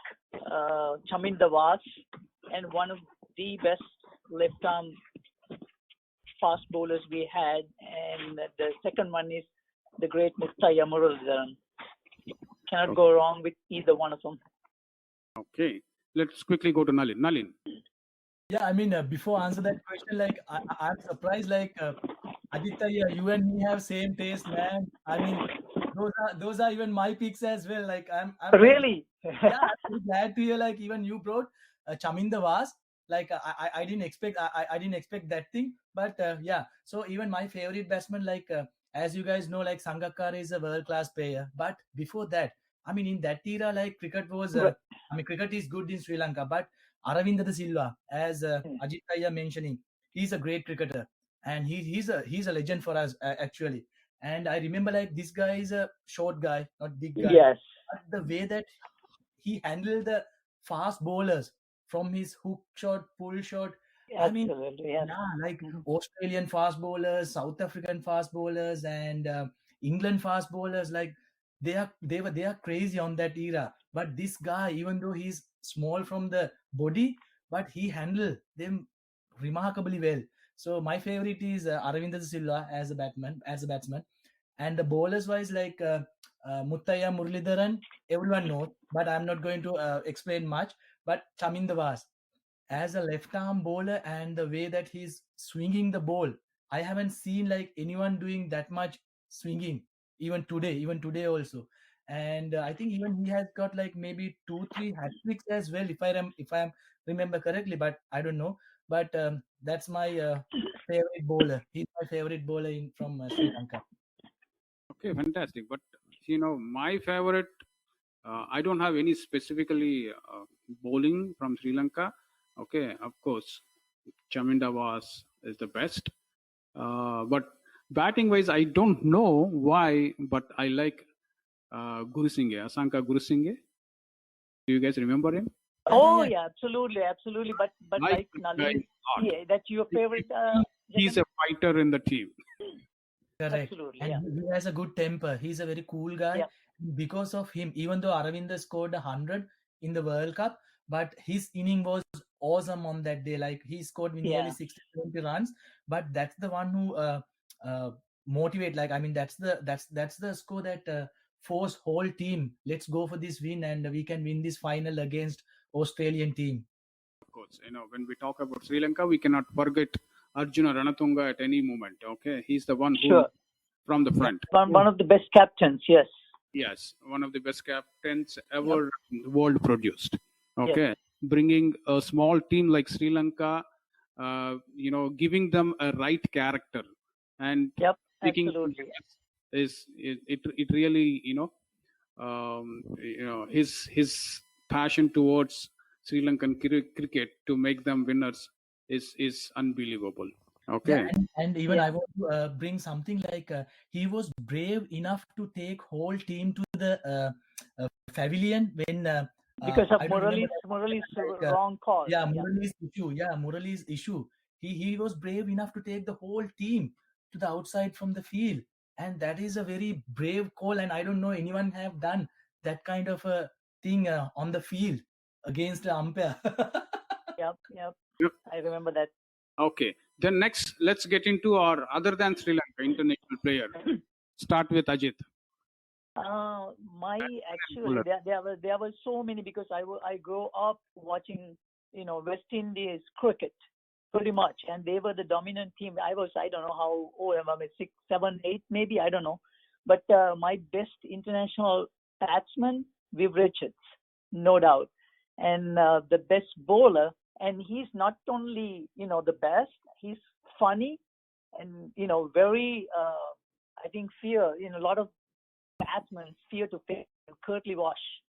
Chaminda Vas, and one of the best left-arm fast bowlers we had, and the second one is the great Muthaiya Muralidharan. Cannot go wrong with either one of them.
Okay, let's quickly go to Nalin. Nalin.
Yeah, I mean, before I answer that question, like I'm surprised, like Aditya, you and me have same taste, man. I mean, those are even my picks as well. Like I'm
really.
Yeah, I'm glad to hear. Like even you brought Chaminda Vas. Like I didn't expect I didn't expect that thing, but yeah. So even my favorite batsman, like as you guys know, like Sangakkar is a world class player. But before that, I mean, in that era, like cricket was. Cricket is good in Sri Lanka, but Aravinda De Silva, as Ajith mentioning, he's a great cricketer, and he's a legend for us actually. And I remember, like, this guy is a short guy, not big guy.
Yes.
But the way that he handled the fast bowlers from his hook shot, pull shot.
Absolutely, yes.
Like Australian fast bowlers, South African fast bowlers, and England fast bowlers, like they are crazy on that era. But this guy, even though he's small from the body, but he handled them remarkably well. So my favorite is Aravinda De Silva as a batsman. And the bowlers wise, like Muthaiya Muralidharan, everyone knows, but I'm not going to explain much. But Chaminda Vas, as a left-arm bowler, and the way that he's swinging the ball, I haven't seen like anyone doing that much swinging even today also. And I think even he has got like maybe 2-3 hat tricks as well, if I remember correctly, but I don't know. But that's my favorite bowler. He's my favorite bowler from Sri Lanka.
Okay, fantastic. But my favorite, I don't have any specifically bowling from Sri Lanka. Okay, of course, Chaminda Vas is the best. But batting wise, I don't know why, but I like Gurusinghe, Asanka Gurusinghe. Do you guys remember him?
Oh yeah, absolutely. But like Nalin, that's your favorite.
He's a fighter in the team.
Correct.
Absolutely,
and he has a good temper. He's a very cool guy.
Yeah.
Because of him, even though Aravinda scored 100 in the World Cup, but his inning was awesome on that day. Like he scored nearly 60-70 runs. But that's the one who motivate. Like I mean, that's the score that force whole team. Let's go for this win, and we can win this final against Australian team.
Of course, when we talk about Sri Lanka, we cannot forget Arjuna Ranatunga at any moment. Okay, he's the one who
Sure.
from the front.
One of the best captains, yes.
Yes, one of the best captains ever the world produced. Okay, bringing a small team like Sri Lanka, giving them a right character and picking
Absolutely.
it really his passion towards Sri Lankan cricket to make them winners is unbelievable. Okay.
Yeah, and even I want to bring something like he was brave enough to take whole team to the pavilion when
because of
I don't remember
Murali's
like,
wrong call.
Murali's issue. Yeah, Murali's issue. He was brave enough to take the whole team to the outside from the field, and that is a very brave call. And I don't know anyone have done that kind of a thing on the field against the umpire.
Yep. I remember that.
Okay. Then next, let's get into our other than Sri Lanka international player. Start with Ajith.
Actually there were so many because I grew up watching West Indies cricket pretty much, and they were the dominant team. I don't know how old am I, 6, 7, 8 maybe, I don't know. But my best international batsman, Viv Richards, no doubt, and the best bowler. And he's not only the best, he's funny and very I think fear a lot of batsmen fear to face Curtly Wash.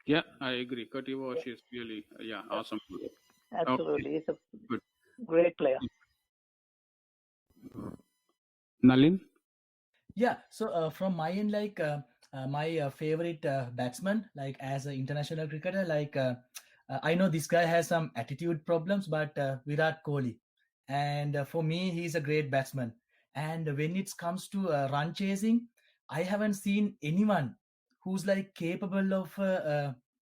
Yeah, I agree. Curtly Wash is really awesome.
Absolutely, he's a great player.
Nalin?
Yeah, so from my end, like my favorite batsman, like as an international cricketer, like I know this guy has some attitude problems, but Virat Kohli, and for me, he's a great batsman. And when it comes to run chasing, I haven't seen anyone who's like capable of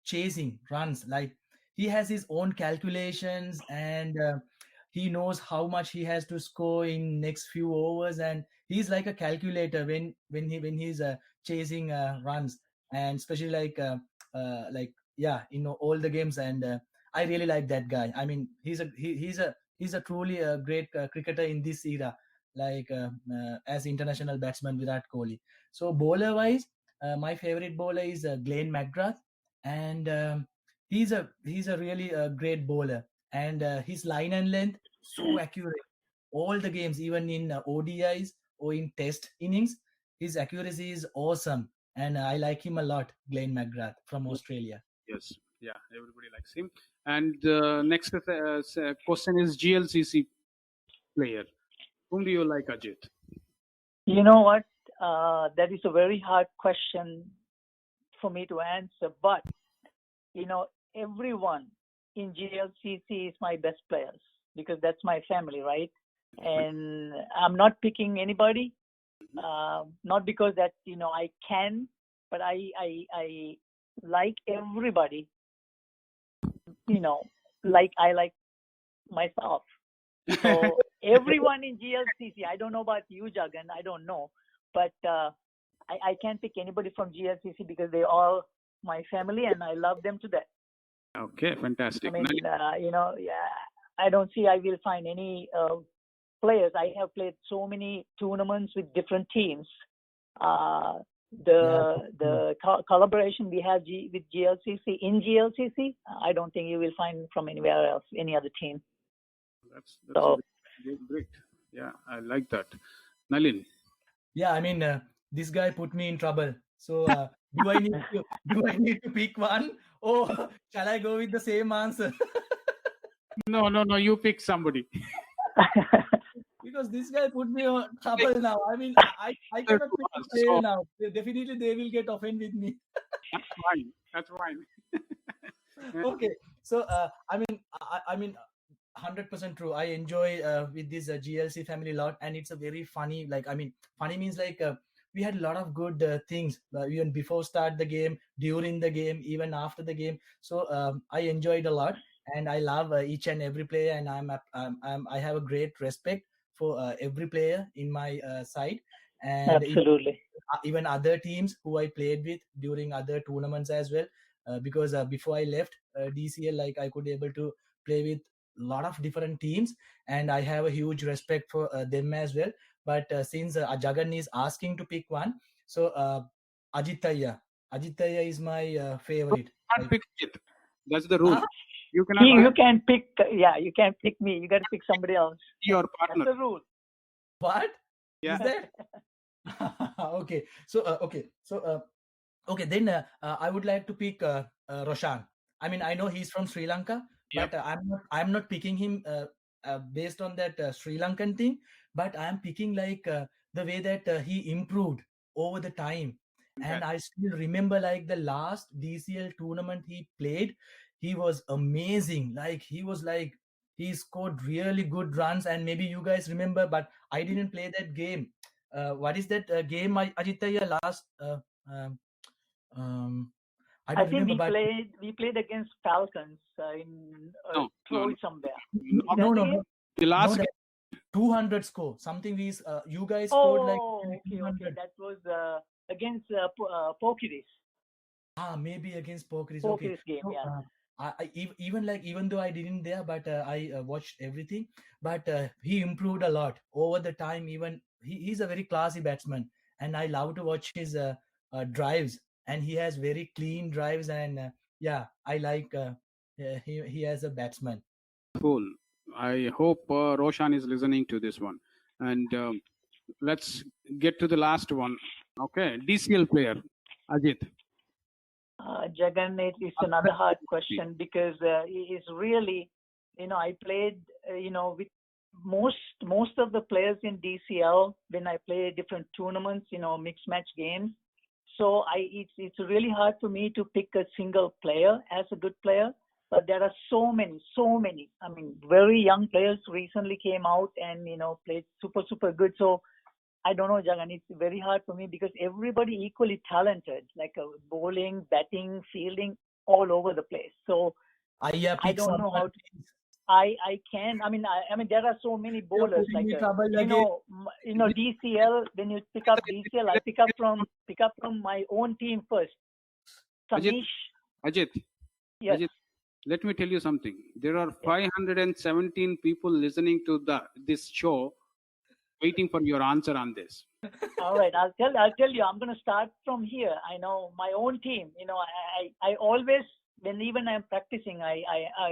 chasing runs. Like he has his own calculations, and he knows how much he has to score in next few overs, and he's like a calculator when he's chasing runs, and especially like all the games. And I really like that guy. I mean, he's a truly a great cricketer in this era, like as international batsman Virat Kohli. So bowler wise, my favorite bowler is Glenn McGrath, and he's a really great bowler, and his line and length so accurate. All the games, even in ODIs or in test innings, his accuracy is awesome, and I like him a lot. Glenn McGrath from Australia.
Yes, yeah, everybody likes him. And next question is GLCC player. Whom do you like, Ajith?
You know what? That is a very hard question for me to answer, but everyone in GLCC is my best players because that's my family, right? And I'm not picking anybody, not because that I can, but I like everybody. Like I like myself. So everyone in GLCC. I don't know about you, Jagan. I don't know, but I can't pick anybody from GLCC because they're all my family and I love them to death.
Okay, fantastic.
I mean, I don't see I will find any players. I have played so many tournaments with different teams. The collaboration we have with GLCC in GLCC, I don't think you will find from anywhere else, any other team.
That's great. Yeah, I like that. Nalin.
Yeah, I mean, this guy put me in trouble. So do I need to pick one, or shall I go with the same answer?
No, you pick somebody.
Because this guy put me on trouble now. I mean, I cannot pick a player now. Definitely, they will get offended with me.
That's fine.
Okay, so I mean, 100% true. I enjoy with this GLC family a lot, and it's a very funny. Like, I mean, funny means like we had a lot of good things even before start the game, during the game, even after the game. So I enjoyed a lot, and I love each and every player, and I have a great respect for every player in my side, and
absolutely
even other teams who I played with during other tournaments as well. Because before I left DCL, like I could able to play with lot of different teams, and I have a huge respect for them as well. But since Jagan is asking to pick one, so Ajith is my favorite.
You can't pick Chit. That's the rule. You cannot
You can pick. Yeah, you can't pick me. You got to pick somebody else.
be your
That's
partner.
the rule.
What?
Yeah.
Is that? Okay. So okay, then I would like to pick Roshan. I mean, I know he's from Sri Lanka,
Yep.
but I'm not picking him based on that Sri Lankan thing, but I'm picking like the way that he improved over the time. And I still remember like the last DCL tournament he played, he was amazing. Like he scored really good runs, and maybe you guys remember, but I didn't play that game. What is that game, Ajitaya, last? I
I
don't
think
remember, but
we played against Falcons in
No,
Troy somewhere.
no,
The last
that 200 score. Something you guys scored like
Okay.
200.
That was against Pokiris.
Maybe against Pokeris. Okay.
Pokiris game,
So,
yeah.
even though I didn't there, but I watched everything. But he improved a lot over the time. Even he's a very classy batsman, and I love to watch his drives. And he has very clean drives, and yeah, I like he as a batsman.
Cool. I hope Roshan is listening to this one. And let's get to the last one. Okay. DCL player, Ajith.
Jagan, it is another hard question because he is really, I played, with most of the players in DCL when I play different tournaments, mixed match games. So it's really hard for me to pick a single player as a good player. But there are so many. I mean, very young players recently came out and played super good. So I don't know, Jagan. It's very hard for me because everybody equally talented, like bowling, batting, fielding, all over the place. So I don't know how to. I can. I mean, there are so many bowlers. Like DCL. When you pick up DCL, I pick up from my own team first. Samish.
Ajith.
Yes.
Ajith, let me tell you something. There are 517 people listening to this show, waiting for your answer on this.
All right, I'll tell you. I'm going to start from here. I know my own team. I always, when even I'm practicing, I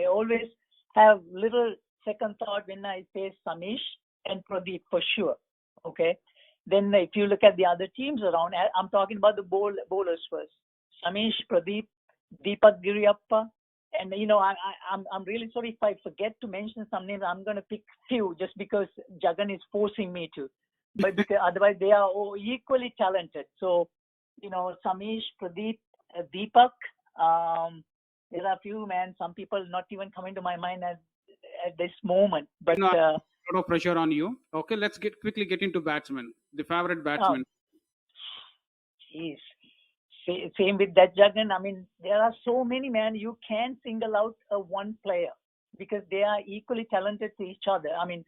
always have little second thought when I face Samish and Pradeep for sure. Okay. Then if you look at the other teams around, I'm talking about the bowlers first. Samish, Pradeep, Deepak Giriappa. And I'm really sorry if I forget to mention some names. I'm going to pick few just because Jagan is forcing me to, but because otherwise they are all equally talented. So, Samish, Pradeep, Deepak. There are a few, man. Some people not even coming to my mind at this moment. But
a lot of pressure on you. Okay, let's quickly get into batsmen. The favorite batsman.
Jeez. Same with that, Jagan. I mean, there are so many, man. You can't single out one player because they are equally talented to each other. I mean,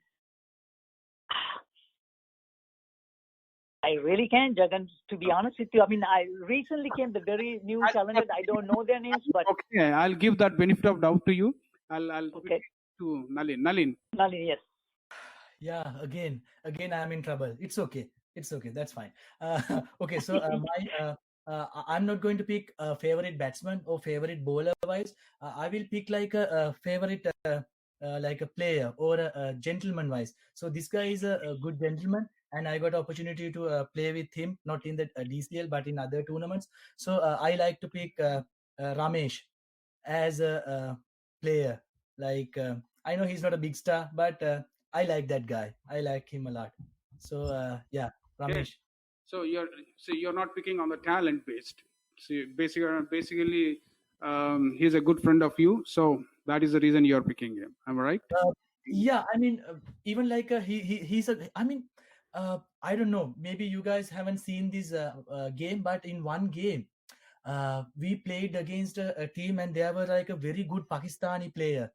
I really can, Jagan. To be honest with you, I mean, I recently came the very new talented. I don't know their names, but
okay, I'll give that benefit of doubt to you. I'll
okay.
To Nalin. Nalin,
yes.
Yeah, again, I'm in trouble. It's okay. That's fine. Okay, so I'm not going to pick a favorite batsman or favorite bowler wise. I will pick like a favorite like a player or a gentleman wise. So this guy is a good gentleman, and I got opportunity to play with him, not in the DCL but in other tournaments. So I like to pick Ramesh as a player. Like I know he's not a big star, but I like that guy. I like him a lot. So yeah, Ramesh.
Okay. So you're not picking on the talent based. So basically, he's a good friend of you. So that is the reason you're picking him. Am I right?
Yeah, I mean, even like he's a. I mean, I don't know. Maybe you guys haven't seen this game, but in one game, we played against a team, and there were like a very good Pakistani player,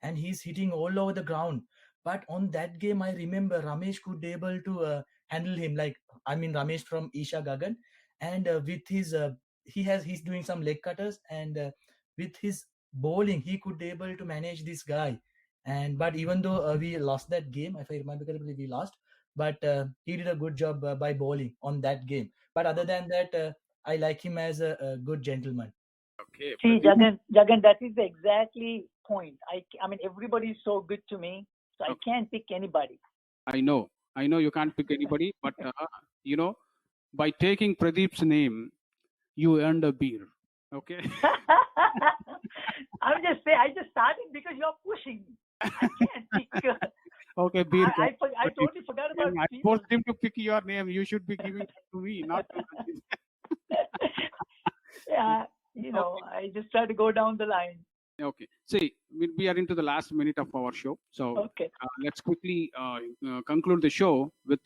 and he's hitting all over the ground. But on that game, I remember Ramesh could be able to handle him. Like, I mean, Ramesh from Isha Gagan, and with his he's doing some leg cutters, and with his bowling, he could be able to manage this guy. And but even though we lost that game, if I remember correctly, we lost. But he did a good job by bowling on that game. But other than that, I like him as a good gentleman.
Okay.
See,
Pradeep?
Jagan, that is the exactly point. I mean, everybody is so good to me, so I
Okay.
can't pick anybody.
I know you can't pick anybody, but you know, by taking Pradeep's name, you earned a beer. Okay.
I'm just saying, I just started because you're pushing me. I can't pick.
Okay, beer.
I
Pradeep.
totally forgot about
And I
people.
forced him to pick your name. You should be giving it to me, not to Ajith.
Yeah, you know, I just try to go down the line.
Okay. See, we are into the last minute of our show, so
Okay.
let's quickly conclude the show with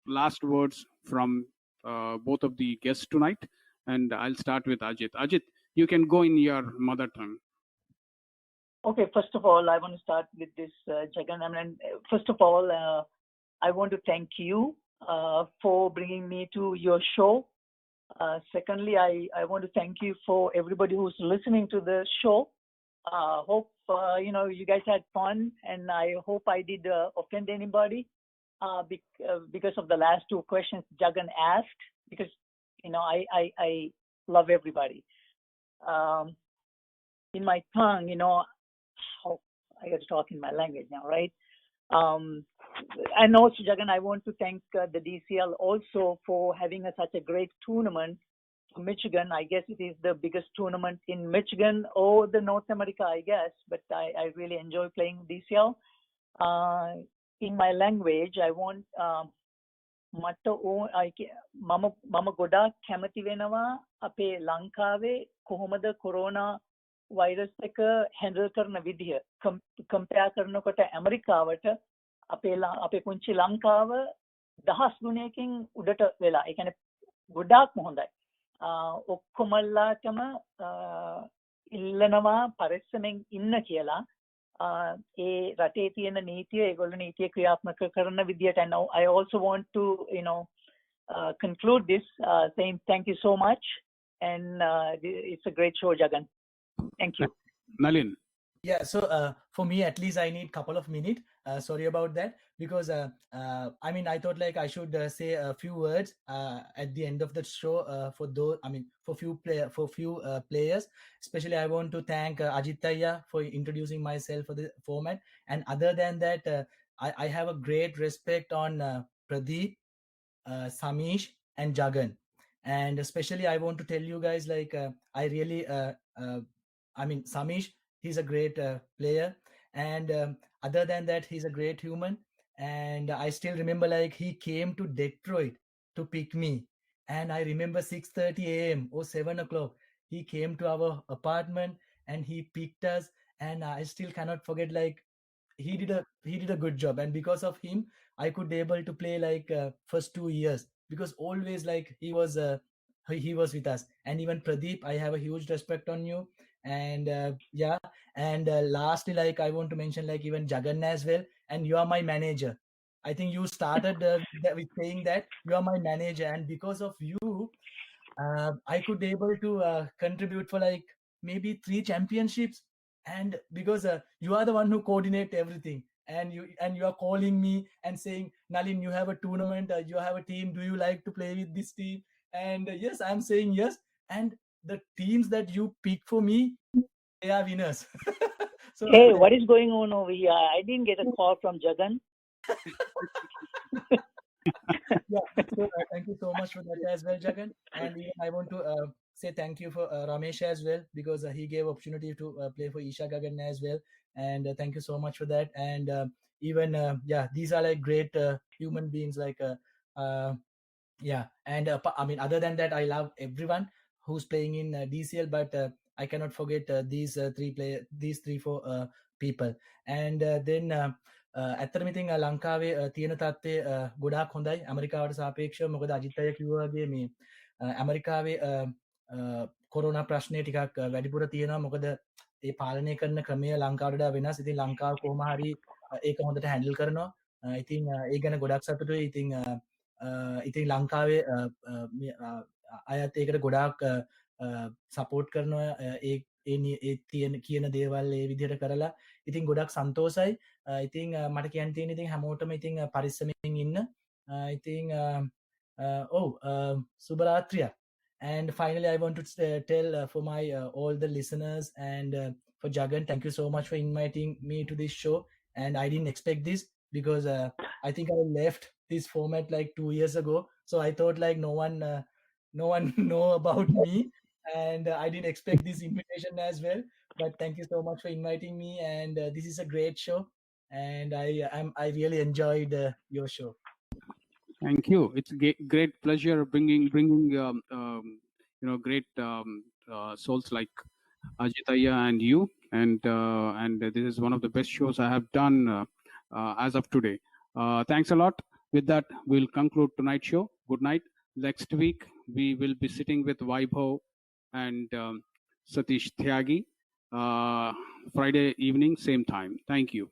last words from both of the guests tonight. And I'll start with Ajith. Ajith, you can go in your mother tongue.
Okay, first of all, I want to start with this, Jagan. I mean, first of all, I want to thank you for bringing me to your show. Secondly, I want to thank you for everybody who's listening to the show. Hope you know you guys had fun, and I hope I did offend anybody because of the last two questions Jagan asked. Because you know I love everybody. In my tongue, you know, I got to talk in my language now, right? And also, Jagan, I want to thank the DCL also for having such a great tournament for Michigan. I guess it is the biggest tournament in Michigan or the North America, I guess. But I really enjoy playing DCL. In my language, I want මම ගොඩාක් කැමති වෙනවා අපේ ලංකාවේ කොහොමද corona virus එක handle කරන විදිහ කම්පෙයාර් කරනකොට ඇමරිකාවට අපේ පුංචි ලංකාව දහස් ගුණයකින් උඩට වෙලා. ඒ කියන්නේ ගොඩාක්ම හොඳයි. ඔක්කොමල්ලාටම ඉල්ලනවා පරිස්සමෙන් ඉන්න කියලා. ඒ රටේ තියෙන නීතිය ඒගොල්ලෝ නීතිය ක්‍රියාත්මක කරන විදියට. And I also want to conclude this saying thank you so much, and it's a great show, Jagan. Thank you.
Nalin.
Yeah, so for me at least I need a couple of minutes. Sorry about that, because I mean I thought like I should say a few words at the end of the show for those, I mean for few players. Especially I want to thank Ajith for introducing myself for the format. And other than that, I have a great respect on Pradeep, Samish and Jagan. And especially I want to tell you guys like I really I mean Samish, he's a great player, and other than that he's a great human. And I still remember like he came to Detroit to pick me, and I remember 6:30 a.m. or 7 o'clock he came to our apartment and he picked us. And I still cannot forget like he did a good job, and because of him I could be able to play like first 2 years, because always like he was with us. And even Pradeep, I have a huge respect on you. And yeah, and lastly like I want to mention like even Jagan as well, and you are my manager. I think you started with saying that you are my manager, and because of you I could be able to contribute for like maybe 3 championships. And because you are the one who coordinate everything, and you are calling me and saying, Nalin, you have a tournament, you have a team, do you like to play with this team? And yes, I'm saying yes. And the teams that you pick for me, they are winners. So
Hey, what is going on over here? I didn't get a call from Jagan.
Yeah, so thank you so much for that as well, Jagan. And even I want to say thank you for Ramesh as well, because he gave opportunity to play for Isha Gagan as well. And thank you so much for that. And even yeah, these are like great human beings, like yeah. And I mean other than that I love everyone who's playing in DCL, but I cannot forget these 3-4 people. And then ඇත්තටම ඉතින් ලංකාවේ තියෙන තත්ත්වය ගොඩාක් හොඳයි ඇමරිකාවට සාපේක්ෂව. මොකද අජිත් අයියා කිව්වා වගේ මේ ඇමරිකාවේ කොරෝනා ප්‍රශ්නය ටිකක් වැඩිපුර තියෙනවා. මොකද ඒ පාලනය කරන ක්‍රමය ලංකාවට වඩා වෙනස්. ඉතින් ලංකාව කොහොම හරි ඒක හොඳට හැන්ඩල් කරනවා. ඉතින් ඒ ගැන ගොඩක් සතුටුයි. ඉතින් ලංකාවේ අයත් ඒකට ගොඩාක් සපෝට් කරනවා. කියන දේවල් ඒ විදිහට කරලා ඉතින් ගොඩක් සන්තෝසයි. ඉතින් මට කියන්න තියෙන ඉතින් හැමෝටම ඉතින් පරිස්සමෙන් ඉන්න. ඉතින් සුබරාත්‍රිය. And finally, I want to tell for my all the listeners and for Jagan, thank you so much for inviting me to this show. And I didn't expect this because I think I left this format like 2 years ago. So I thought like no one know about me, and I didn't expect this invitation as well. But thank you so much for inviting me, and this is a great show, and I really enjoyed your show.
Thank you. It's a great pleasure bringing great souls like Ajith and you, and this is one of the best shows I have done as of today. Thanks a lot. With that, we'll conclude tonight's show. Good night. Next week, we will be sitting with Vaibhav and Satish Tyagi. Friday evening, same time. Thank you.